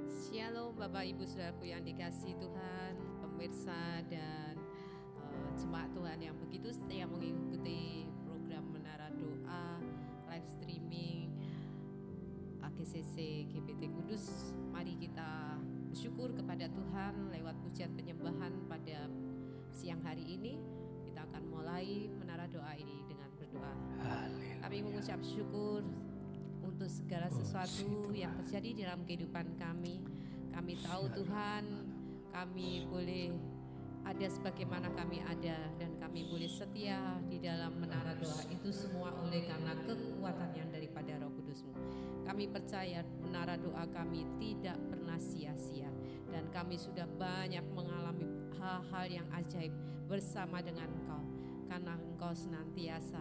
Shalom Bapak Ibu Saudaraku yang dikasihi Tuhan, pemirsa dan jemaat Tuhan yang begitu setia mengikuti program Menara Doa, live streaming AGCC GPT Kudus. Mari kita bersyukur kepada Tuhan lewat pujian penyembahan pada siang hari ini. Kita akan mulai Menara Doa ini dengan berdoa. Kami mengucap syukur untuk segala sesuatu yang terjadi dalam kehidupan kami. Kami tahu Tuhan, kami boleh ada sebagaimana kami ada, dan kami boleh setia di dalam menara doa itu semua oleh karena kekuatan yang daripada Roh Kudus-Mu. Kami percaya menara doa kami tidak pernah sia-sia, dan kami sudah banyak mengalami hal-hal yang ajaib bersama dengan Engkau, karena Engkau senantiasa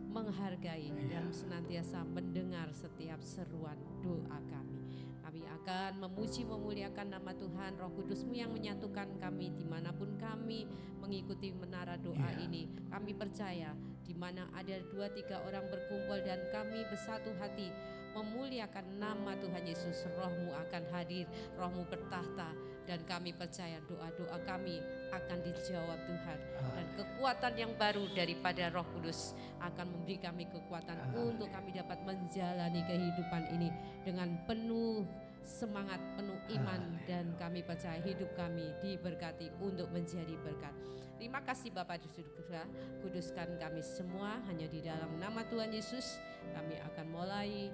menghargai dan senantiasa mendengar setiap seruan doa kami. Kami akan memuji memuliakan nama Tuhan. Roh Kudus-Mu yang menyatukan kami dimanapun kami mengikuti menara doa ini. Kami percaya di mana ada 2-3 orang berkumpul dan kami bersatu hati memuliakan nama Tuhan Yesus, Roh-Mu akan hadir, Roh-Mu bertahta, dan kami percaya doa-doa kami akan dijawab Tuhan, dan kekuatan yang baru daripada Roh Kudus akan memberi kami kekuatan untuk kami dapat menjalani kehidupan ini dengan penuh semangat, penuh iman, dan kami percaya hidup kami diberkati untuk menjadi berkat. Terima kasih Bapak di surga, kuduskan kami semua hanya di dalam nama Tuhan Yesus. Kami akan mulai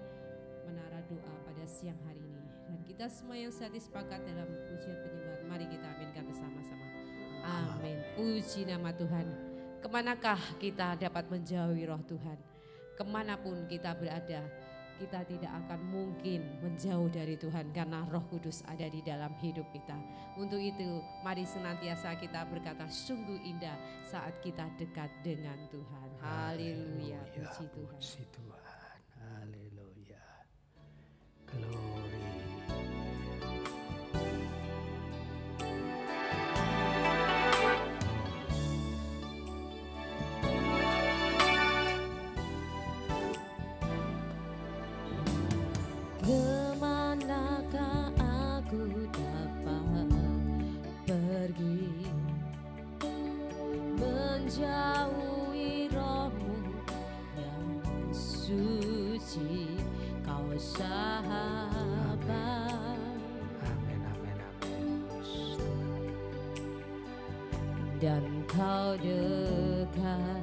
menara doa pada siang hari ini, dan kita semua yang saat sepakat dalam pujian penyembahan, mari kita aminkan bersama-sama. Amin. Puji nama Tuhan. Kemanakah kita dapat menjauhi Roh Tuhan? Kemanapun kita berada, kita tidak akan mungkin menjauh dari Tuhan karena Roh Kudus ada di dalam hidup kita. Untuk itu, mari senantiasa kita berkata sungguh indah saat kita dekat dengan Tuhan. Haleluya, puji Tuhan. Puji Tuhan, haleluya, glory. Kemanakah aku dapat pergi, menjauhi Roh-Mu yang suci, Kau sahabat. Amin, amin, amin. Dan Kau dekat.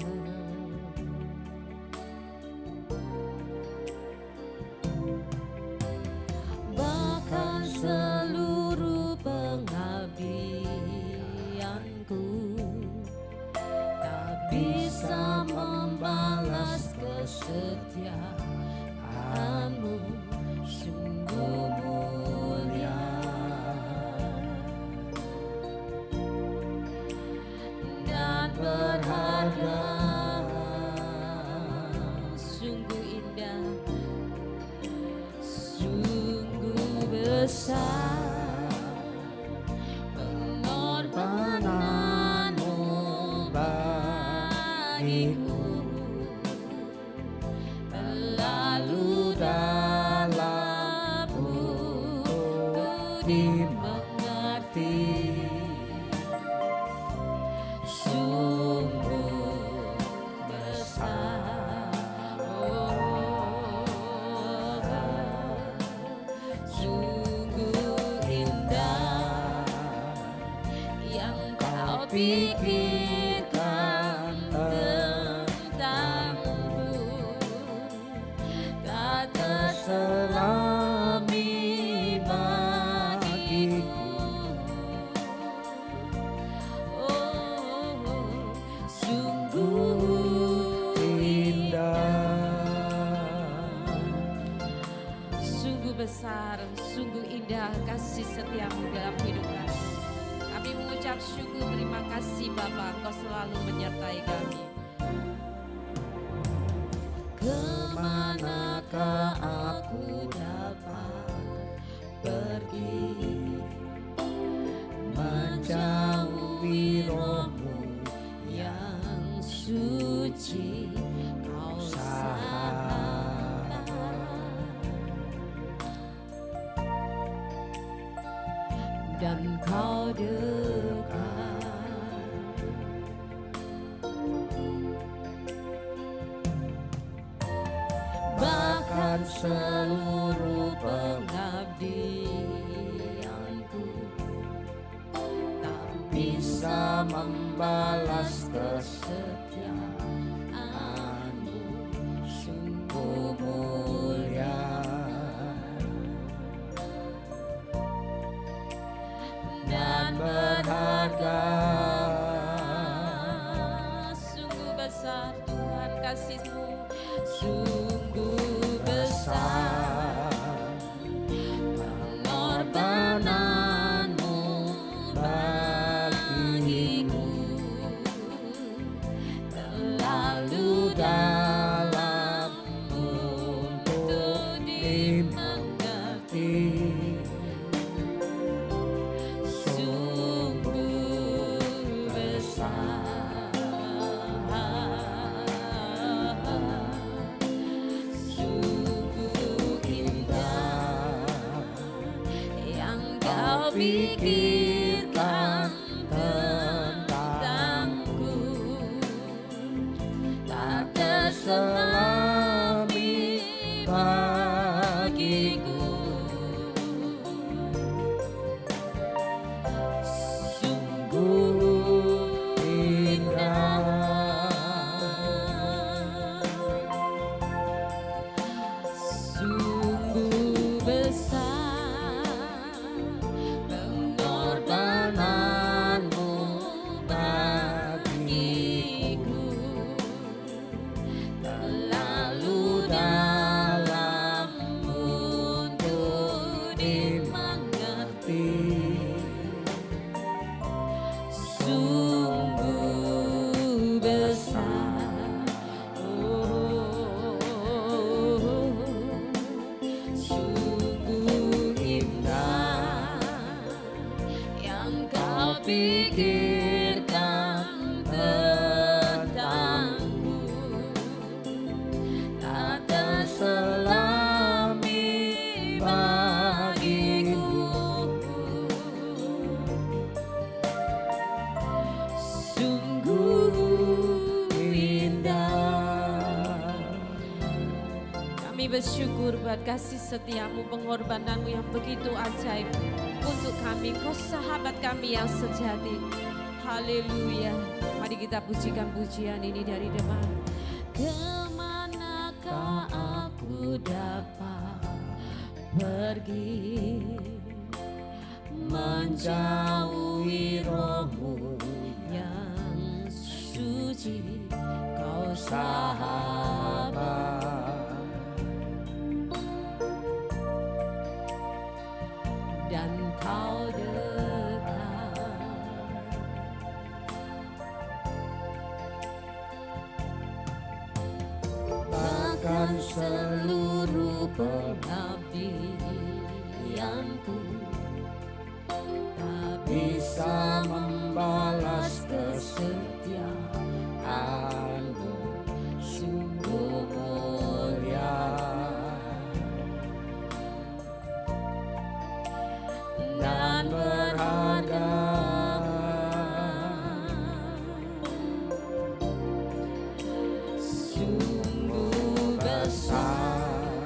Bahkan seluruh pengabdianku tak bisa membalas kesetiaan-Mu, sungguh mulia dan berharga, sungguh indah, sungguh besar pengorbanan-Mu bagiku, lalu dalammu ku dimengerti, sungguh besar, sungguh indah yang Kau pikirkan tentangku, tak terselami bagiku. Oh, sungguh Indah, sungguh besar, sungguh indah kasih setia-Mu dalam hidup kami. Kami mengucap syukur, terima kasih Bapa, Kau selalu menyertai kami. Kemanakah aku dapat pergi, menjauhi Roh-Mu yang suci, Kau sahabat. dan Kau dekat. Bahkan seluruh pengabdianku tak bisa membalas kesetiaan-Mu, sungguh mulia dan berharga. Sungguh besar Tuhan kasih-Mu, sungguh besar pengorbanan-Mu bagiku, terlalu dalam untuk dimengerti. Sungguh besar, sungguh indah yang Kau pikirkan tentangku, tak terselami bagiku. Sungguh indah, sungguh besar pengorbanan-Mu bagiku, terlalu dalam untuk dimengerti. Sungguh besar, sungguh indah yang Kau pikirkan tentangku, tak terselami bagiku. Sungguh indah. Kami bersyukur buat kasih setiamu, pengorbanan-Mu yang begitu ajaib untuk kami. Kau sahabat kami yang sejati. Haleluya. Mari kita pujikan pujian ini dari depan. Kemanakah aku dapat pergi, menjauhi Roh-Mu yang suci, Kau sahabat, dan Kau dekat. Bahkan seluruh pengabdianku tak bisa membalas kesetiaan-Mu, sungguh mulia dan berharga. Sungguh besar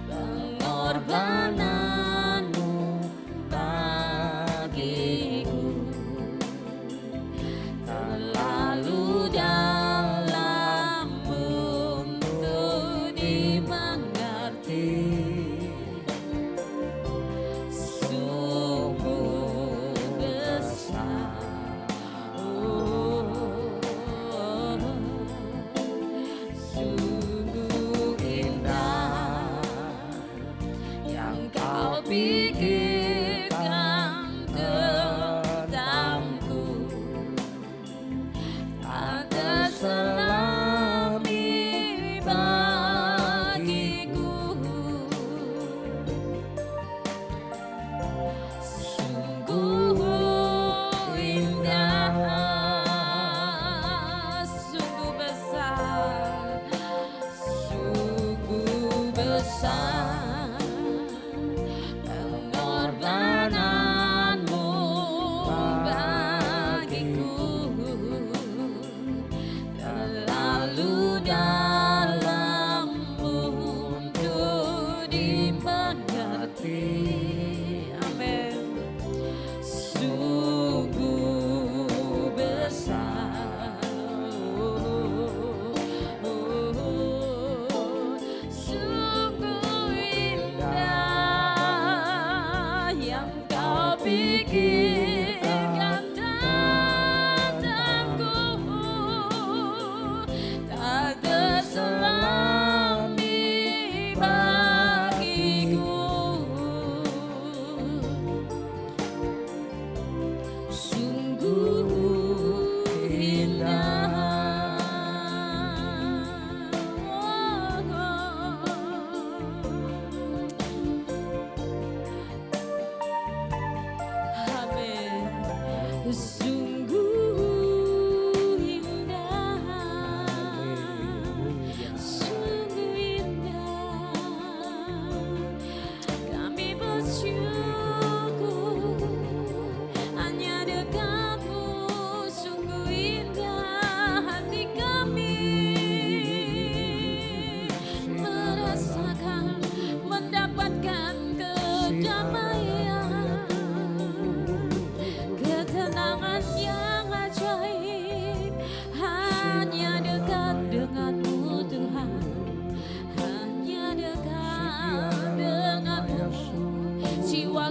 pengorbanan-Mu bagiku, terlalu dalam untuk dimengerti. Sungguh besar, sungguh indah yang Kau pikirkan tentangku, tak terselami bagiku. Sungguh indah, sungguh besar, sungguh besar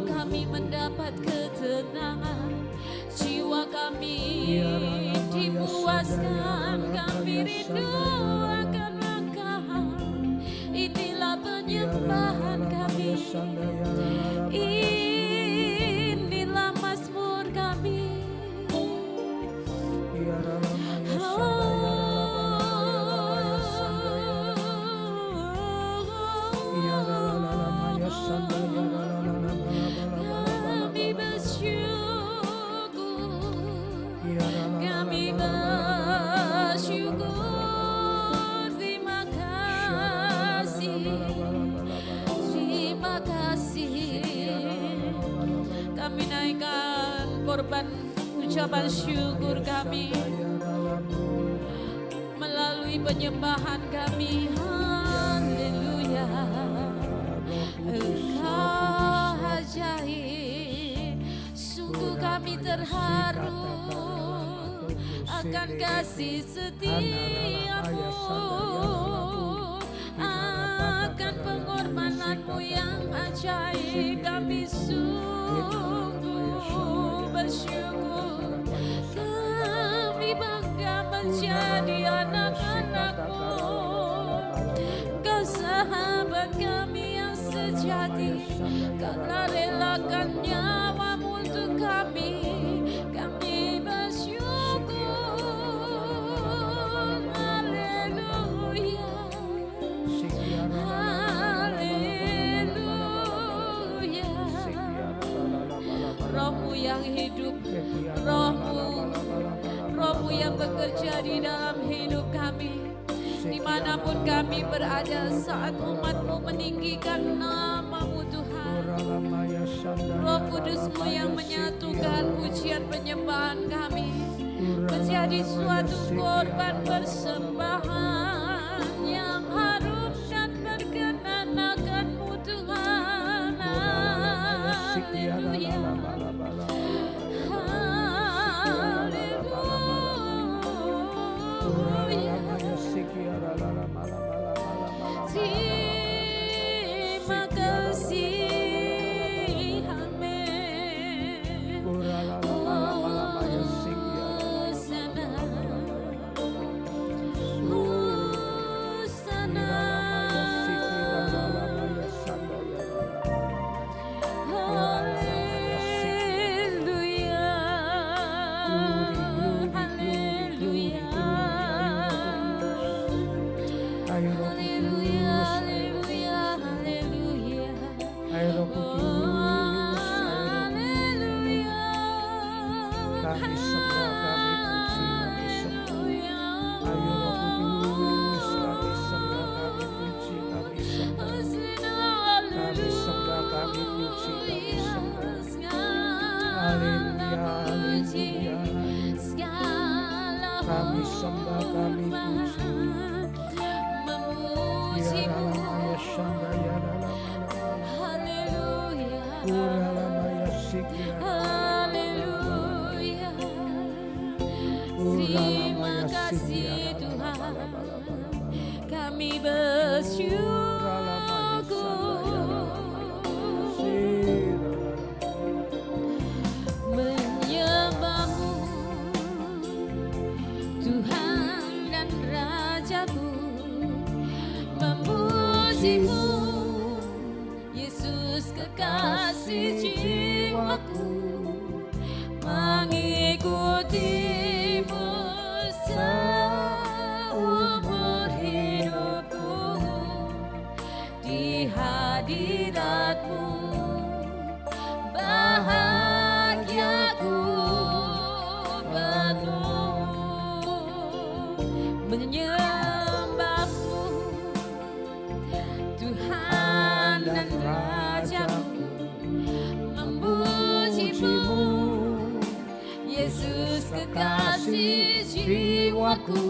kami mendapat ketenangan, jiwa kami dipuaskan, kami rindu akan Engkau. Inilah penyembahan kami, inilah mazmur kami. Kami bersyukur, kami bersyukur. Terima kasih, terima kasih. Kami naikkan korban ucapan syukur kami melalui penyembahan kami. Haleluya. Engkau ajaib, sungguh kami terharu akan kasih setiamu, akan pengorbananmu yang ajaib. Kami sungguh bersyukur, kami bangga menjadi anak-anakmu. Kau sahabat kami yang sejati, Kau relakan nyawamu untuk kami. Kami bersyukur. Haleluya, haleluya. Rohmu yang hidup, Rohmu yang bekerja di dalam hidup kami. Dimanapun kami berada saat umat-Mu meninggikan nama-Mu Tuhan. Roh Kudus-Mu yang menyatukan pujian penyembahan kami menjadi suatu korban persembahan yang harum dan berkenan akan-Mu Tuhan. Haleluya. Terima kasih, amin. Hosana, Hosana. Haleluya, haleluya. Haleluya, haleluya, haleluya. Ayo Kudus, Haleluya. kami sembah, kami puji, kami sembah. Ayo Kudus, kami sembah, kami puji, kami sembah. Kami sembah, kami puji, kami sembah. Haleluya, haleluya. Kami sembah, kami puji. Ya Rama ya Shanda ya Rama. Haleluya. Uralama ya Siki ya Haleluya. Terima kasih Tuhan, kami bersyukur menyembah-Mu Tuhan dan Raja-Ku, memuji-Mu Yesus kekasih jiwaku, mengikuti-Mu seumur hidupku. Di hadirat-Mu bahagiaku penuh, menyembah-Mu Tuhan dan Raja-Ku, memuji-Mu Yesus kekasih jiwaku,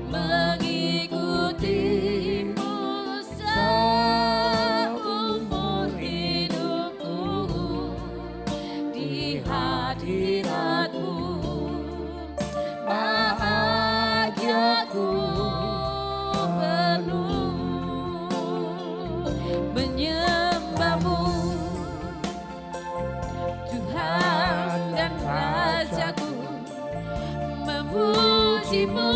mengikuti-Mu seumur hidupku. Di hadirat-Mu bahagiaku penuh, menyembah-Mu memujimu,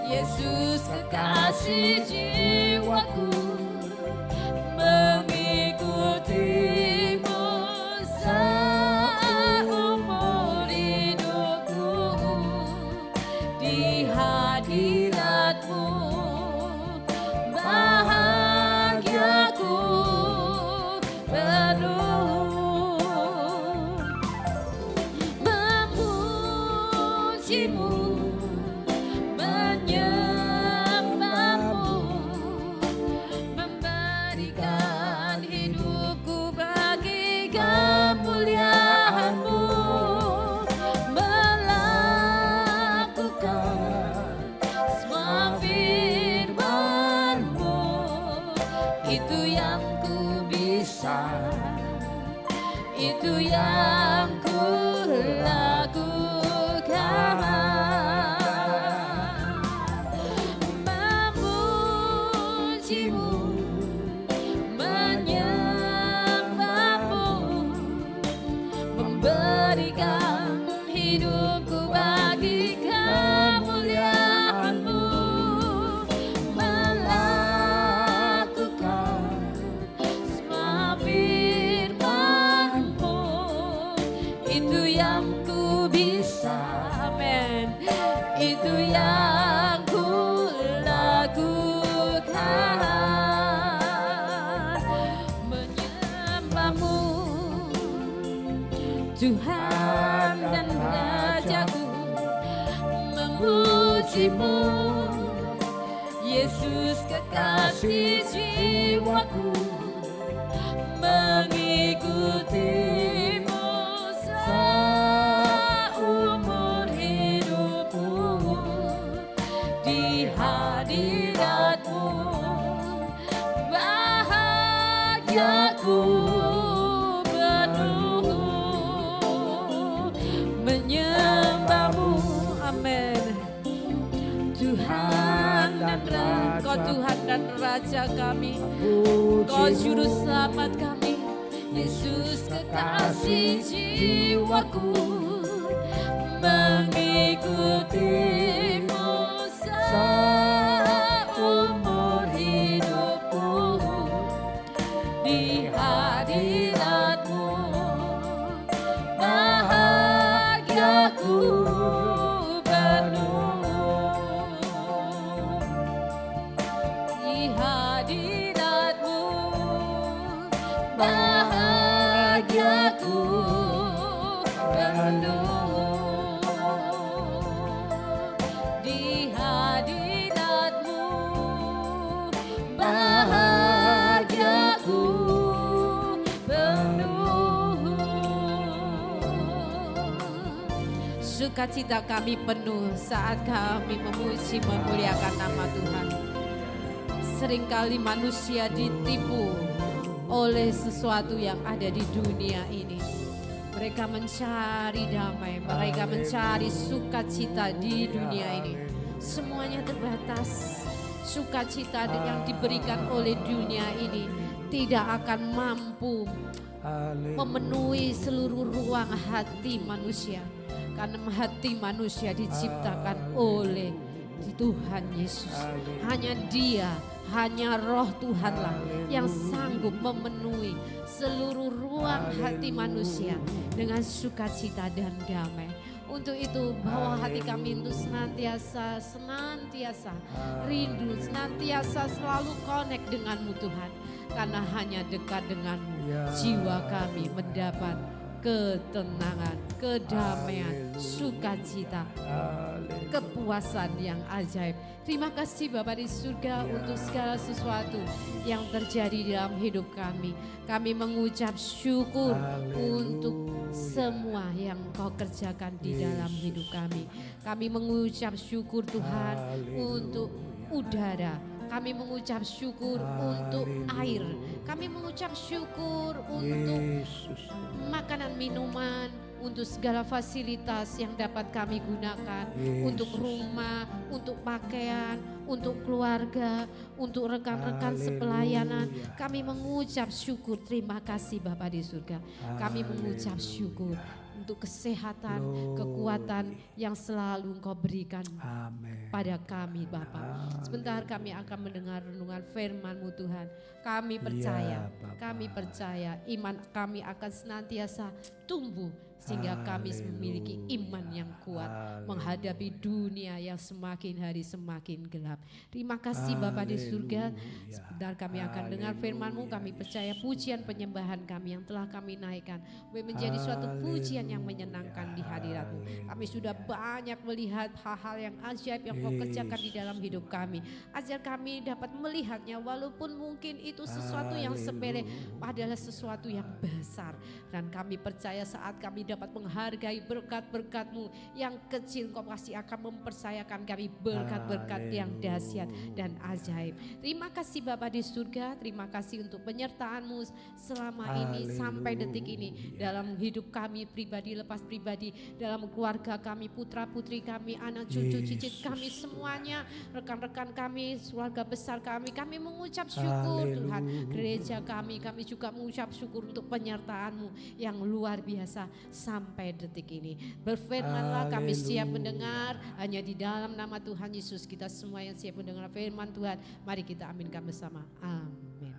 Yesus kekasih jiwaku, mengikutimu seumur hidupku, di hadiratmu bahagiaku penuh. Memujimu, menyembahmu, memberikan hidupku bagi kemuliaan-Mu, melakukan semua firman-Mu, itu yang ku bisa, itu yang ku lakukan. Memujimu, menyembahmu, memberikan hidupku bagi kemuliaan-Mu, melakukan semua firman-Mu, itu yang ku bisa, amin, itu yang ku lakukan. Menyembahmu, Tuhan dan Rajaku, memujimu, Yesus kekasih jiwaku, mengikutimu seumur hidupku, di hadiratmu bahagiaku penuh. Menyembahmu, amin, Tuhan dan Raja, Kau Tuhan dan Raja kami, Kau Juru Selamat kami, Yesus kekasih jiwaku, mengikutimu seumur hidupku, di hadiratmu bahagiaku penuh. Di hadiratmu bahagiaku penuh. Di hadiratmu bahagiaku penuh. Sukacita kami penuh saat kami memuji memuliakan nama Tuhan. Seringkali manusia ditipu oleh sesuatu yang ada di dunia ini. Mereka mencari damai, mereka mencari sukacita di dunia ini. Semuanya terbatas. Sukacita yang diberikan oleh dunia ini tidak akan mampu memenuhi seluruh ruang hati manusia. Karena hati manusia diciptakan oleh Tuhan Yesus. Hanya Dia, hanya Roh Tuhanlah yang sanggup memenuhi seluruh ruang hati manusia dengan sukacita dan damai. Untuk itu bawa hati kami untuk senantiasa rindu, senantiasa selalu connect denganmu Tuhan. Karena hanya dekat denganmu jiwa kami mendapat ketenangan, kedamaian, sukacita, kepuasan yang ajaib. Terima kasih Bapa di surga untuk segala sesuatu yang terjadi dalam hidup kami. Kami mengucap syukur untuk semua yang Kau kerjakan di dalam hidup kami. Kami mengucap syukur Tuhan untuk udara. Kami mengucap syukur untuk air. Kami mengucap syukur untuk makanan minuman, untuk segala fasilitas yang dapat kami gunakan, untuk rumah, untuk pakaian, untuk keluarga, untuk rekan-rekan sepelayanan. Kami mengucap syukur. Terima kasih Bapa di surga. Kami mengucap syukur. untuk kesehatan, Glory. kekuatan yang selalu Engkau berikan Amin. pada kami Bapa. Sebentar kami akan mendengar renungan firman-Mu Tuhan. Kami percaya, Bapa. kami percaya iman kami akan senantiasa tumbuh sehingga kami memiliki iman yang kuat menghadapi dunia yang semakin hari semakin gelap. Terima kasih Bapa di surga. Sebentar kami akan dengar firman-Mu. Kami percaya pujian penyembahan kami yang telah kami naikkan menjadi suatu pujian yang menyenangkan di hadirat-Mu. Kami sudah banyak melihat hal-hal yang ajaib yang Kau kerjakan di dalam hidup kami. Ajar kami dapat melihatnya walaupun mungkin itu sesuatu yang sepele, padahal sesuatu yang besar. Dan kami percaya saat kami dapat menghargai berkat-berkat-Mu yang kecil, Kau pasti akan mempercayakan kami berkat-berkat yang dahsyat dan ajaib. Terima kasih Bapa di surga, terima kasih untuk penyertaan-Mu selama ini sampai detik ini dalam hidup kami pribadi, lepas pribadi, dalam keluarga kami, putra-putri kami, anak cucu cicit kami semuanya, rekan-rekan kami, keluarga besar kami mengucap syukur Tuhan. Gereja kami juga mengucap syukur untuk penyertaan-Mu yang luar biasa sampai detik ini. Berfirmanlah, kami siap mendengar hanya di dalam nama Tuhan Yesus. Kita semua yang siap mendengar firman Tuhan, mari kita aminkan bersama. Amin.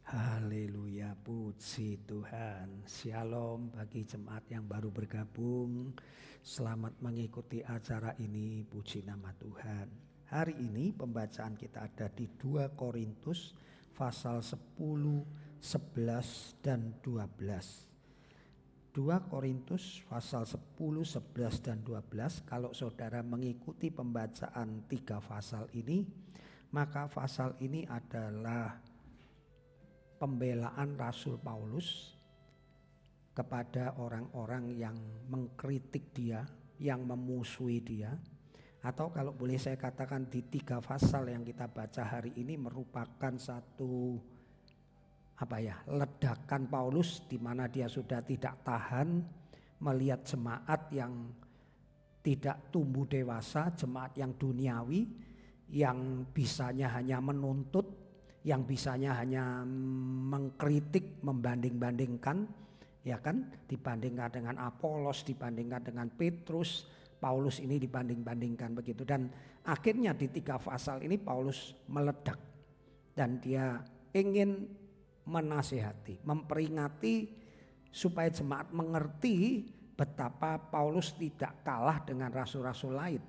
Haleluya, puji Tuhan. Shalom bagi jemaat yang baru bergabung. Selamat mengikuti acara ini, puji nama Tuhan. Hari ini pembacaan kita ada di 2 Korintus pasal 10, 11 dan 12. 2 Korintus pasal 10, 11 dan 12. Kalau saudara mengikuti pembacaan 3 pasal ini, maka pasal ini adalah pembelaan Rasul Paulus kepada orang-orang yang mengkritik dia, yang memusuhi dia. Atau kalau boleh saya katakan di 3 pasal yang kita baca hari ini merupakan satu ledakan Paulus, di mana dia sudah tidak tahan melihat jemaat yang tidak tumbuh dewasa, jemaat yang duniawi, yang bisanya hanya menuntut, yang bisanya hanya mengkritik, membanding-bandingkan, ya kan, dibandingkan dengan Apolos, dibandingkan dengan Petrus, Paulus ini dibanding-bandingkan begitu. Dan akhirnya di 3 pasal ini Paulus meledak dan dia ingin menasihati, memperingati supaya jemaat mengerti betapa Paulus tidak kalah dengan rasul-rasul lain.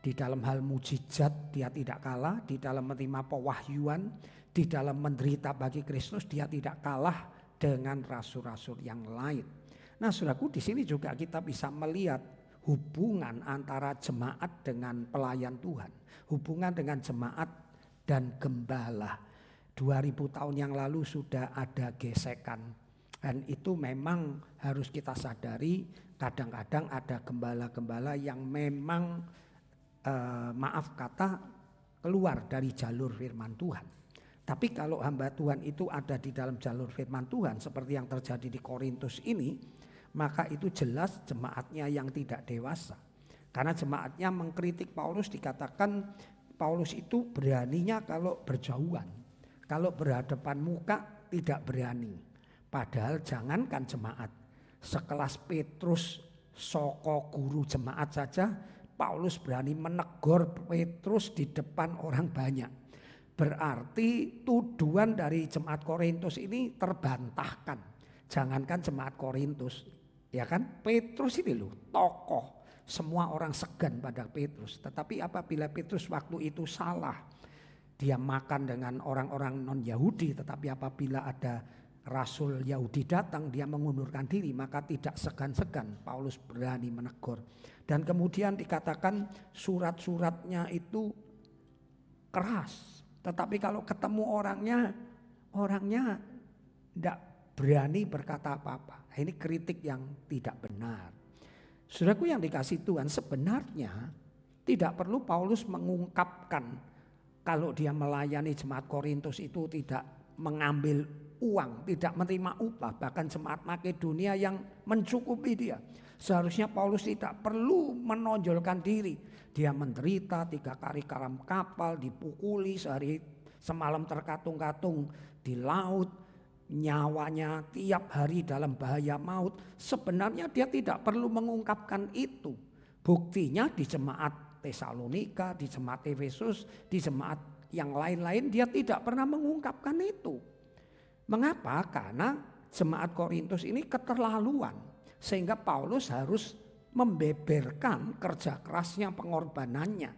Di dalam hal mujizat dia tidak kalah, di dalam menerima pewahyuan, di dalam menderita bagi Kristus dia tidak kalah dengan rasul-rasul yang lain. Nah, saudaraku, di sini juga kita bisa melihat hubungan antara jemaat dengan pelayan Tuhan, hubungan dengan jemaat dan gembala. 2000 tahun yang lalu sudah ada gesekan, dan itu memang harus kita sadari. Kadang-kadang ada gembala-gembala yang memang keluar dari jalur firman Tuhan. Tapi kalau hamba Tuhan itu ada di dalam jalur firman Tuhan seperti yang terjadi di Korintus ini, maka itu jelas jemaatnya yang tidak dewasa. Karena jemaatnya mengkritik Paulus, dikatakan Paulus itu beraninya kalau berjauhan, kalau berhadapan muka tidak berani. Padahal jangankan jemaat, sekelas Petrus soko guru jemaat saja, Paulus berani menegur Petrus di depan orang banyak. Berarti tuduhan dari jemaat Korintus ini terbantahkan. Jangankan jemaat Korintus, ya kan, Petrus ini loh tokoh, semua orang segan pada Petrus. Tetapi apabila Petrus waktu itu salah, dia makan dengan orang-orang non Yahudi, tetapi apabila ada Rasul Yahudi datang dia mengundurkan diri, maka tidak segan-segan Paulus berani menegur. Dan kemudian dikatakan surat-suratnya itu keras, tetapi kalau ketemu orangnya tidak berani berkata apa-apa. Ini kritik yang tidak benar. Saudaraku yang dikasihi Tuhan, sebenarnya tidak perlu Paulus mengungkapkan kalau dia melayani jemaat Korintus itu tidak mengambil uang, tidak menerima upah, bahkan jemaat Makedonia yang mencukupi dia. Seharusnya Paulus tidak perlu menonjolkan diri. Dia menderita 3 kali karam kapal, dipukuli sehari semalam terkatung-katung di laut, nyawanya tiap hari dalam bahaya maut. Sebenarnya dia tidak perlu mengungkapkan itu. Buktinya di jemaat Tesalonika, di jemaat Efesus, di jemaat yang lain-lain dia tidak pernah mengungkapkan itu. Mengapa? Karena jemaat Korintus ini keterlaluan. Sehingga Paulus harus membeberkan kerja kerasnya, pengorbanannya.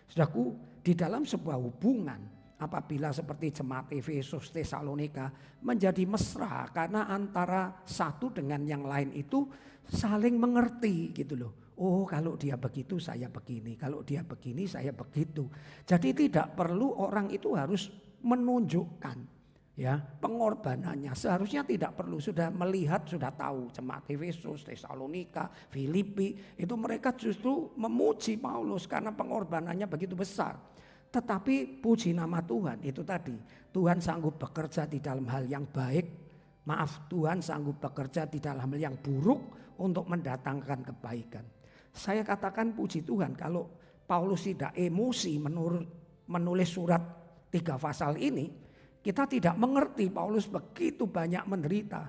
Saudaraku, di dalam sebuah hubungan, apabila seperti jemaat Efesus, Tesalonika menjadi mesra karena antara satu dengan yang lain itu saling mengerti gitu loh. Oh, kalau dia begitu saya begini, kalau dia begini saya begitu. Jadi tidak perlu orang itu harus menunjukkan ya pengorbanannya. Seharusnya tidak perlu, sudah melihat, sudah tahu jemaat Efesus, Tesalonika, Filipi itu mereka justru memuji Paulus karena pengorbanannya begitu besar. Tetapi puji nama Tuhan itu tadi, Tuhan sanggup bekerja di dalam hal yang baik. Maaf, Tuhan sanggup bekerja di dalam hal yang buruk untuk mendatangkan kebaikan. Saya katakan puji Tuhan kalau Paulus tidak emosi menulis surat 3 pasal ini. Kita tidak mengerti Paulus begitu banyak menderita.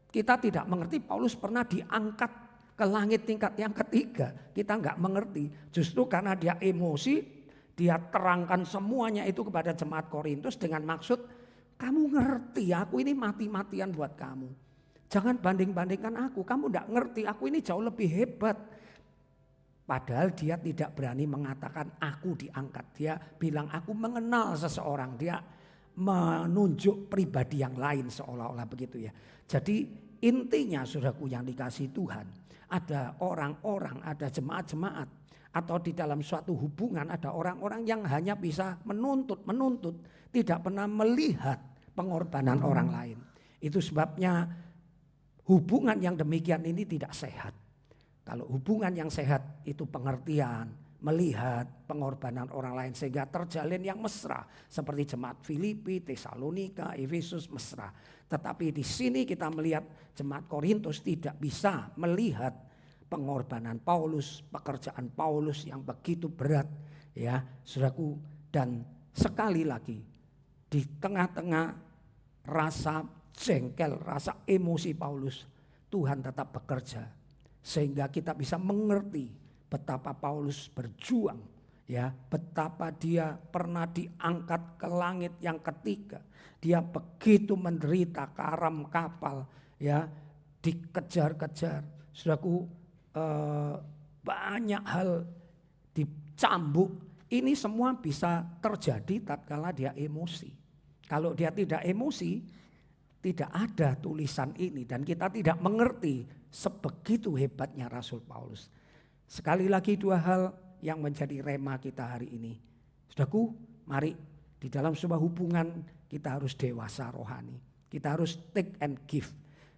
Kita tidak mengerti Paulus pernah diangkat ke langit tingkat yang ketiga. Kita nggak mengerti. Justru karena dia emosi, dia terangkan semuanya itu kepada jemaat Korintus dengan maksud, kamu ngerti aku ini mati-matian buat kamu. Jangan banding-bandingkan aku, kamu enggak ngerti aku ini jauh lebih hebat. Padahal dia tidak berani mengatakan aku diangkat. Dia bilang aku mengenal seseorang, dia menunjuk pribadi yang lain seolah-olah begitu ya. Jadi intinya saudaraku yang dikasihi Tuhan, ada orang-orang, ada jemaat-jemaat atau di dalam suatu hubungan ada orang-orang yang hanya bisa menuntut, tidak pernah melihat pengorbanan orang lain. Itu sebabnya hubungan yang demikian ini tidak sehat. Kalau hubungan yang sehat itu pengertian, melihat pengorbanan orang lain sehingga terjalin yang mesra. Seperti jemaat Filipi, Tesalonika, Efesus mesra. Tetapi di sini kita melihat jemaat Korintus tidak bisa melihat pengorbanan Paulus, pekerjaan Paulus yang begitu berat. Ya, saudaraku, dan sekali lagi di tengah-tengah rasa jengkel, rasa emosi Paulus, Tuhan tetap bekerja sehingga kita bisa mengerti betapa Paulus berjuang, ya, betapa dia pernah diangkat ke langit yang ketiga. Dia begitu menderita, karam kapal, ya, dikejar-kejar. Saudaraku, banyak hal dicambuk. Ini semua bisa terjadi tatkala dia emosi. Kalau dia tidak emosi, tidak ada tulisan ini dan kita tidak mengerti sebegitu hebatnya Rasul Paulus. Sekali lagi 2 hal yang menjadi rema kita hari ini. Saudaraku, mari di dalam sebuah hubungan kita harus dewasa rohani. Kita harus take and give.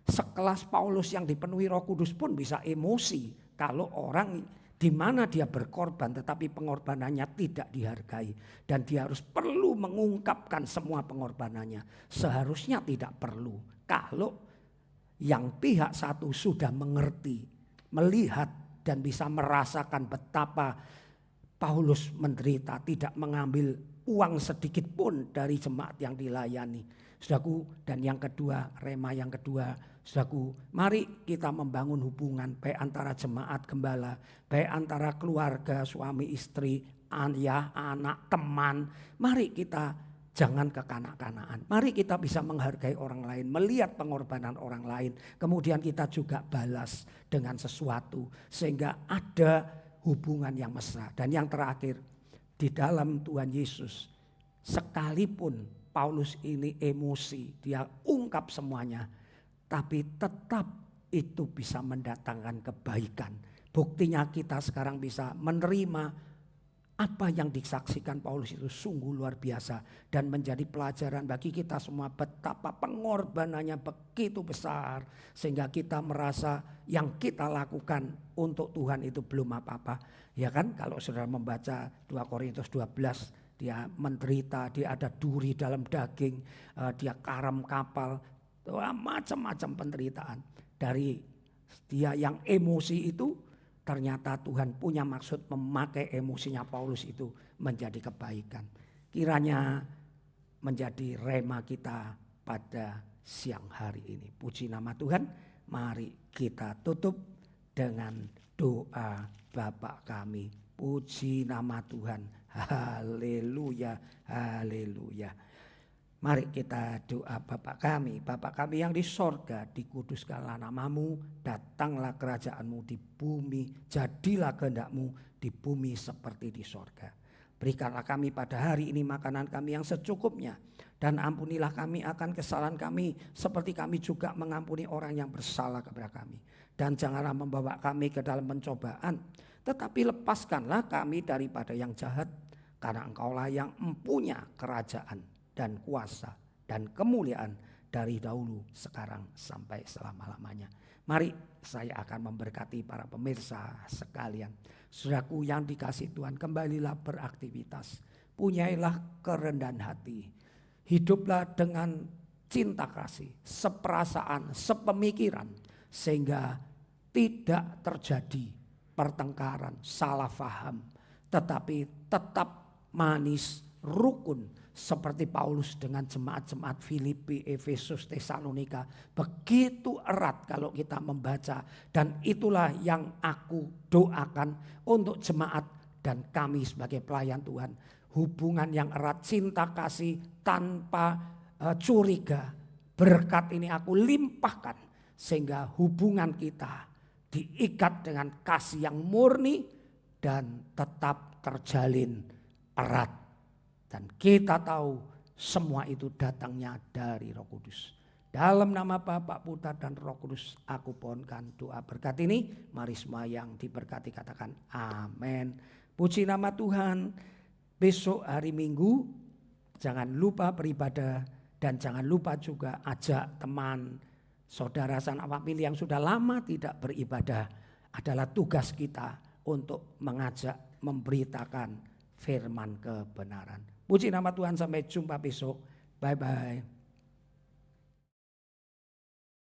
Sekelas Paulus yang dipenuhi Roh Kudus pun bisa emosi kalau orang di mana dia berkorban tetapi pengorbanannya tidak dihargai. Dan dia harus perlu mengungkapkan semua pengorbanannya. Seharusnya tidak perlu. Kalau yang pihak satu sudah mengerti, melihat dan bisa merasakan betapa Paulus menderita, tidak mengambil uang sedikit pun dari jemaat yang dilayani. Saudaraku, dan yang kedua, rema yang kedua, saudaraku, mari kita membangun hubungan baik antara jemaat gembala, baik antara keluarga, suami istri, ayah, anak, teman. Mari kita jangan kekanak-kanakan. Mari kita bisa menghargai orang lain, melihat pengorbanan orang lain. Kemudian kita juga balas dengan sesuatu sehingga ada hubungan yang mesra. Dan yang terakhir, di dalam Tuhan Yesus, sekalipun Paulus ini emosi, dia ungkap semuanya, tapi tetap itu bisa mendatangkan kebaikan. Buktinya kita sekarang bisa menerima apa yang disaksikan Paulus itu sungguh luar biasa dan menjadi pelajaran bagi kita semua betapa pengorbanannya begitu besar sehingga kita merasa yang kita lakukan untuk Tuhan itu belum apa-apa. Ya kan, kalau saudara membaca 2 Korintus 12, dia menderita, dia ada duri dalam daging, dia karam kapal, macam-macam penderitaan. Dari dia yang emosi itu ternyata Tuhan punya maksud memakai emosinya Paulus itu menjadi kebaikan. kiranya menjadi rema kita pada siang hari ini. Puji nama Tuhan. Mari kita tutup dengan doa Bapa kami. Puji nama Tuhan. Haleluya, haleluya. Mari kita doa Bapa kami yang di sorga, dikuduskanlah namamu, datanglah kerajaanmu di bumi, jadilah kehendak-mu di bumi seperti di sorga. Berikanlah kami pada hari ini makanan kami yang secukupnya, dan ampunilah kami akan kesalahan kami seperti kami juga mengampuni orang yang bersalah kepada kami. Dan janganlah membawa kami ke dalam pencobaan, tetapi lepaskanlah kami daripada yang jahat, karena Engkaulah yang mempunyai kerajaan dan kuasa dan kemuliaan dari dahulu, sekarang sampai selama-lamanya. Mari saya akan memberkati para pemirsa sekalian. Saudaraku yang dikasihi Tuhan, kembalilah beraktivitas. Punyailah kerendahan hati. Hiduplah dengan cinta kasih, seperasaan, sepemikiran. Sehingga tidak terjadi pertengkaran, salah faham. Tetapi tetap manis, rukun. Seperti Paulus dengan jemaat-jemaat Filipi, Efesus, Tesalonika. Begitu erat kalau kita membaca. Dan itulah yang aku doakan untuk jemaat dan kami sebagai pelayan Tuhan. Hubungan yang erat, cinta kasih tanpa curiga. Berkat ini aku limpahkan. Sehingga hubungan kita diikat dengan kasih yang murni dan tetap terjalin erat. Dan kita tahu semua itu datangnya dari Roh Kudus. Dalam nama Bapa, Putra dan Roh Kudus aku pohonkan doa berkat ini. Mari semua yang diberkati katakan amin. Puji nama Tuhan. Besok hari Minggu jangan lupa beribadah. Dan jangan lupa juga ajak teman, saudara sanak famili yang sudah lama tidak beribadah. Adalah tugas kita untuk mengajak, memberitakan firman kebenaran. Puji nama Tuhan, sampai jumpa besok. Bye-bye.